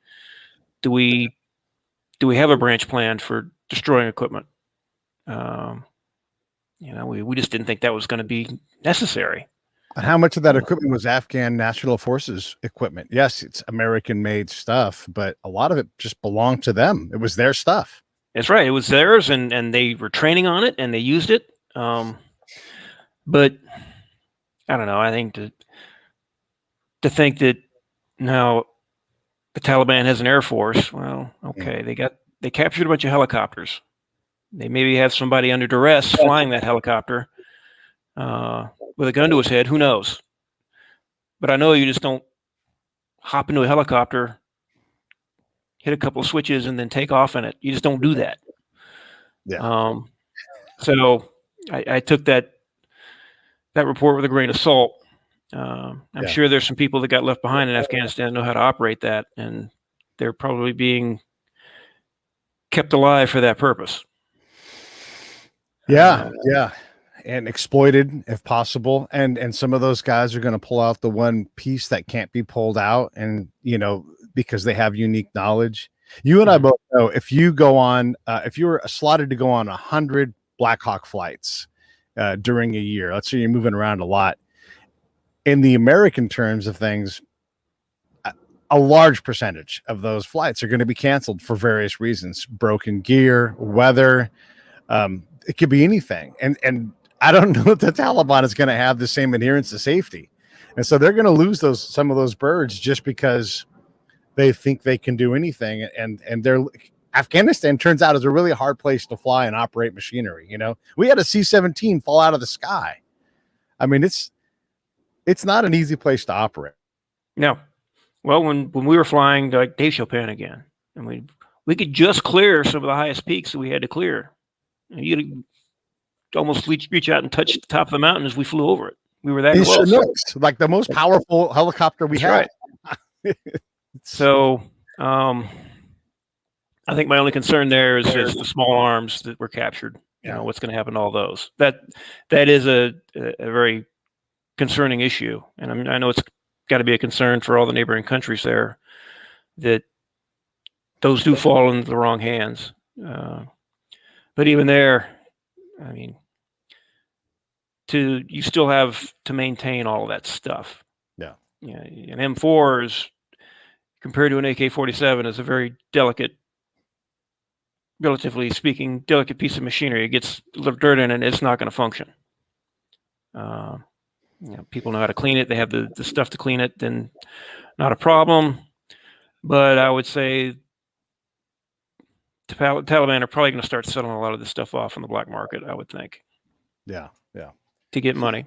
S2: Do we have a branch plan for destroying equipment? We just didn't think that was going to be necessary.
S1: And how much of that equipment was Afghan National Forces equipment? Yes, it's American-made stuff, but a lot of it just belonged to them. It was their stuff.
S2: That's right. It was theirs, and they were training on it, and they used it. But I don't know. I think to think that now the Taliban has an air force. Well, okay, they captured a bunch of helicopters. They maybe have somebody under duress flying that helicopter with a gun to his head. Who knows? But I know you just don't hop into a helicopter, hit a couple of switches, and then take off in it. You just don't do that.
S1: Yeah.
S2: So I took that report with a grain of salt. I'm sure there's some people that got left behind in Afghanistan that know how to operate that, and they're probably being kept alive for that purpose.
S1: Yeah. And exploited if possible. And some of those guys are going to pull out the one piece that can't be pulled out, and, because they have unique knowledge. You and I both know, if you go on, if you were slotted to go on 100 Black Hawk flights during a year, let's say you're moving around a lot, in the American terms of things, a large percentage of those flights are going to be canceled for various reasons: broken gear, weather. It could be anything. And I don't know if the Taliban is going to have the same adherence to safety. And so they're going to lose some of those birds just because they think they can do anything. And Afghanistan turns out is a really hard place to fly and operate machinery. We had a C-17 fall out of the sky. I mean, it's not an easy place to operate.
S2: No. Well, when we were flying like Dave Chopin again, and we could just clear some of the highest peaks that we had to clear. You'd almost reach out and touch the top of the mountain as we flew over it. We were that close.
S1: Like the most powerful helicopter we had.
S2: Right. So I think my only concern there is the small arms that were captured. What's going to happen to all those? That is a very concerning issue, and I know it's got to be a concern for all the neighboring countries there, that those do fall into the wrong hands. But even there, I mean, you still have to maintain all of that stuff.
S1: Yeah.
S2: An M4 is, compared to an AK-47, is a very delicate, relatively speaking, delicate piece of machinery. It gets a little dirt in it, it's not going to function. People know how to clean it. They have the stuff to clean it, then not a problem. But I would say the Taliban are probably going to start selling a lot of this stuff off on the black market, I would think.
S1: Yeah.
S2: To get money.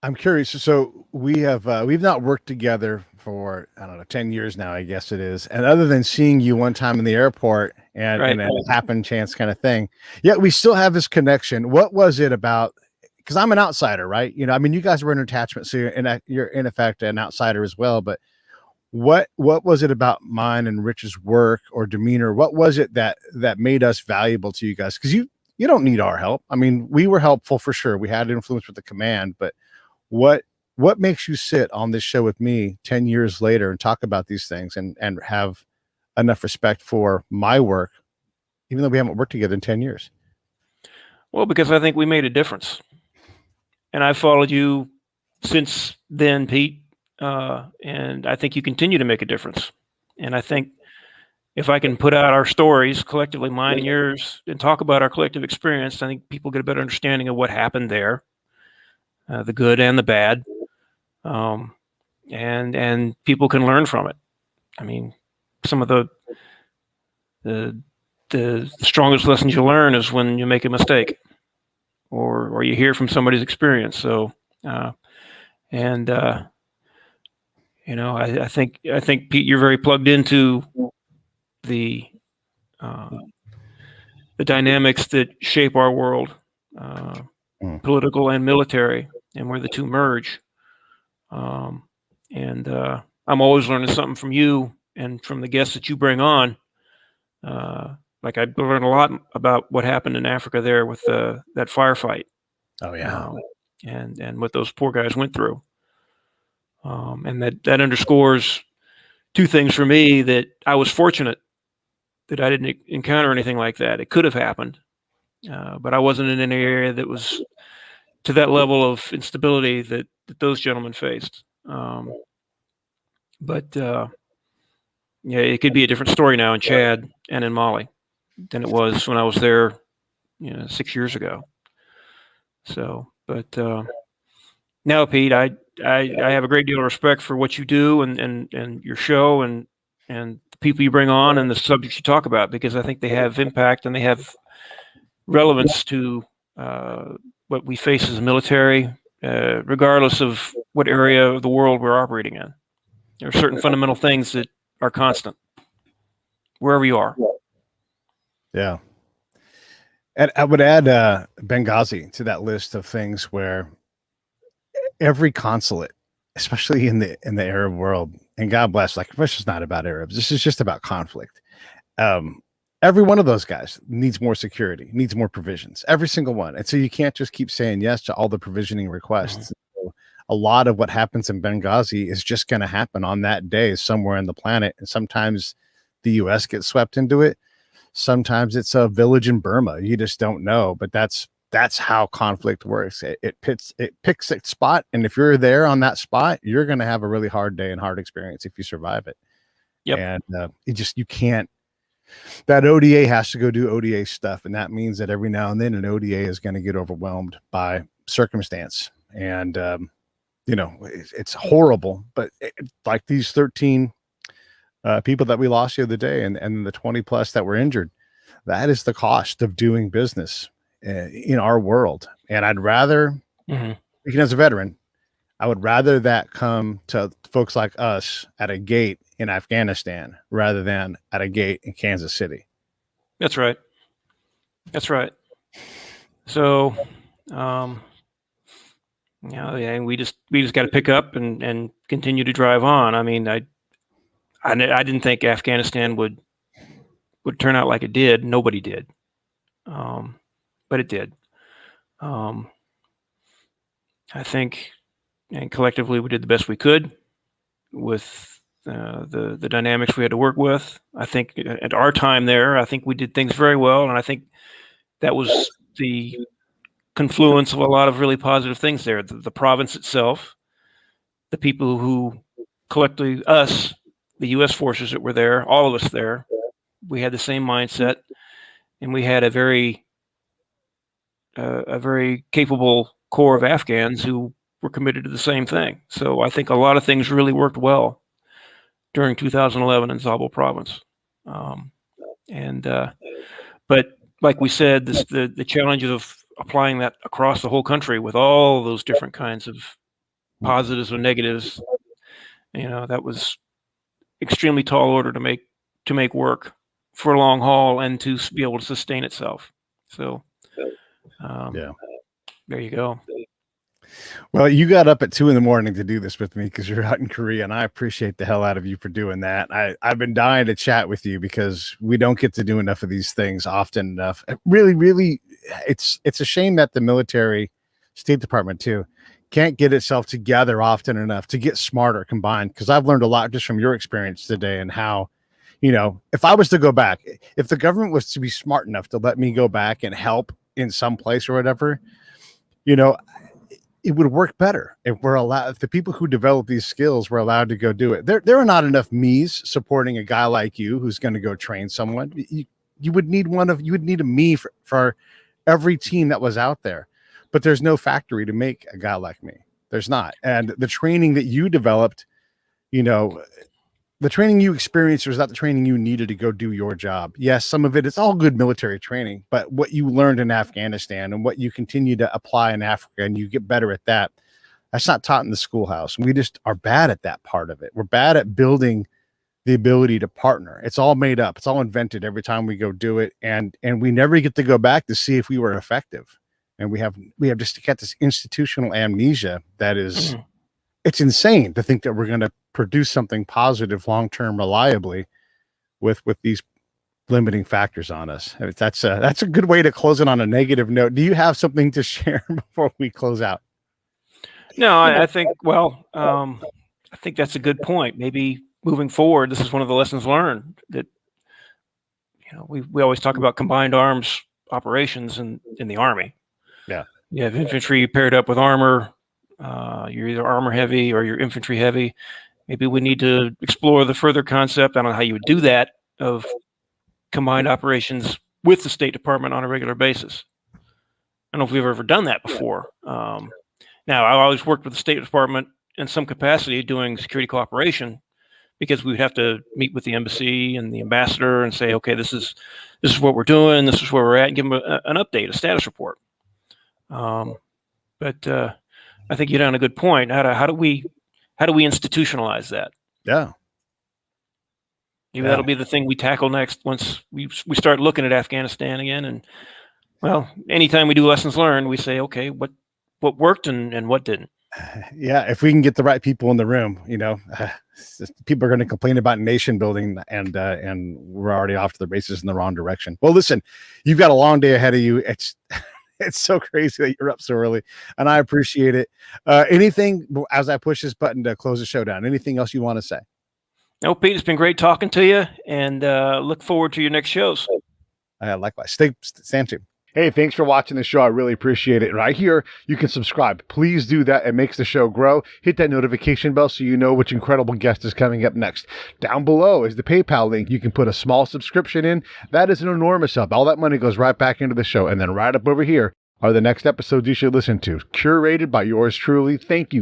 S1: I'm curious. So we've not worked together for, I don't know, 10 years now, I guess it is. And other than seeing you one time in the airport and a happen chance kind of thing, yet we still have this connection. What was it about? Because I'm an outsider, right? I mean, you guys were in attachment, so you're in effect an outsider as well. But what was it about mine and Rich's work or demeanor? What was it that made us valuable to you guys? Because you don't need our help. I mean, we were helpful for sure. We had influence with the command, but what makes you sit on this show with me 10 years later and talk about these things and have enough respect for my work, even though we haven't worked together in 10 years?
S2: Well, because I think we made a difference. And I've followed you since then, Pete. And I think you continue to make a difference. And I think if I can put out our stories collectively, mine and yours, and talk about our collective experience, I think people get a better understanding of what happened there, the good and the bad, and people can learn from it. I mean, some of the strongest lessons you learn is when you make a mistake, or you hear from somebody's experience. So, I think Pete, you're very plugged into the dynamics that shape our world, political and military, and where the two merge. I'm always learning something from you and from the guests that you bring on. Like I learned a lot about what happened in Africa there with that firefight.
S1: Oh yeah.
S2: And what those poor guys went through. And that underscores two things for me: that I was fortunate that I didn't encounter anything like that. It could have happened, but I wasn't in an area that was to that level of instability that those gentlemen faced. It could be a different story now in Chad and in Mali than it was when I was there, 6 years ago. So, but now, Pete, I have a great deal of respect for what you do and your show and the people you bring on and the subjects you talk about, because I think they have impact and they have relevance to what we face as a military, regardless of what area of the world we're operating in. There are certain fundamental things that are constant wherever you are.
S1: Yeah. And I would add Benghazi to that list of things where every consulate, especially in the Arab world, and God bless, like, this is not about Arabs. This is just about conflict. Every one of those guys needs more security, needs more provisions, every single one. And so you can't just keep saying yes to all the provisioning requests. Mm-hmm. So a lot of what happens in Benghazi is just going to happen on that day somewhere on the planet. And sometimes the U.S. gets swept into it. Sometimes it's a village in Burma. You just don't know. But that's how conflict works. It picks its spot. And if you're there on that spot, you're going to have a really hard day and hard experience if you survive it.
S2: Yep.
S1: And you can't. that ODA has to go do ODA stuff. And that means that every now and then an ODA is going to get overwhelmed by circumstance. And, it's horrible, but like these 13 people that we lost the other day and the 20 plus that were injured, that is the cost of doing business in our world. And I'd rather, speaking as a veteran, I would rather that come to folks like us at a gate in Afghanistan rather than at a gate in Kansas City.
S2: That's right. That's right. So, we just got to pick up and continue to drive on. I mean, I didn't think Afghanistan would turn out like it did. Nobody did, but it did. I think, and collectively, we did the best we could with the dynamics we had to work with. I think at our time there, I think we did things very well, and I think that was the confluence of a lot of really positive things there. The province itself, the people who collectively, us, the U.S. forces that were there, all of us there, we had the same mindset, and we had a very capable core of Afghans who were committed to the same thing. So I think a lot of things really worked well during 2011 in Zabul province. But like we said, the challenge of applying that across the whole country with all those different kinds of positives or negatives, that was extremely tall order to make work for a long haul and to be able to sustain itself. So, there you go.
S1: Well, you got up at 2 a.m. to do this with me because you're out in Korea, and I appreciate the hell out of you for doing that. I've been dying to chat with you because we don't get to do enough of these things often enough. Really, really, it's a shame that the military, State Department too, can't get itself together often enough to get smarter combined. Because I've learned a lot just from your experience today and how, if I was to go back, if the government was to be smart enough to let me go back and help in some place or whatever, it would work better if the people who develop these skills were allowed to go do it. There are not enough me's supporting a guy like you who's going to go train someone. You would need a me for every team that was out there, but there's no factory to make a guy like me. There's not. And the training that you developed, the training you experienced was not the training you needed to go do your job. Yes, some of it's all good military training, but what you learned in Afghanistan and what you continue to apply in Africa and you get better at that's not taught in the schoolhouse. We just are bad at that part of it. We're bad at building the ability to partner. It's all made up. It's all invented every time we go do it. And we never get to go back to see if we were effective. And we have just got this institutional amnesia that is, it's insane to think that we're going to produce something positive long-term reliably with these limiting factors on us. That's a good way to close it on a negative note. Do you have something to share before we close out?
S2: No, I think, I think that's a good point. Maybe moving forward, this is one of the lessons learned that, we always talk about combined arms operations in the Army.
S1: Yeah.
S2: You have infantry paired up with armor. You're either armor heavy or you're infantry heavy. Maybe we need to explore the further concept. I don't know how you would do that, of combined operations with the State Department on a regular basis. I don't know if we've ever done that before. Now, I always worked with the State Department in some capacity doing security cooperation, because we would have to meet with the embassy and the ambassador and say, okay, this is what we're doing, this is where we're at, and give them an update, a status report. But I think you hit on a good point. How do we institutionalize that?
S1: Yeah.
S2: Maybe that'll be the thing we tackle next once we start looking at Afghanistan again. And anytime we do lessons learned, we say, okay, what worked and what didn't.
S1: Yeah, if we can get the right people in the room, people are going to complain about nation building, and we're already off to the races in the wrong direction. Well, listen, you've got a long day ahead of you. It's so crazy that you're up so early, and I appreciate it. Anything as I push this button to close the show down? Anything else you want to say?
S2: No, Pete, it's been great talking to you, and look forward to your next shows.
S1: Likewise. Stay tuned. Hey, thanks for watching the show. I really appreciate it. Right here, you can subscribe. Please do that. It makes the show grow. Hit that notification bell so you know which incredible guest is coming up next. Down below is the PayPal link. You can put a small subscription in. That is an enormous help. All that money goes right back into the show. And then right up over here are the next episodes you should listen to, curated by yours truly. Thank you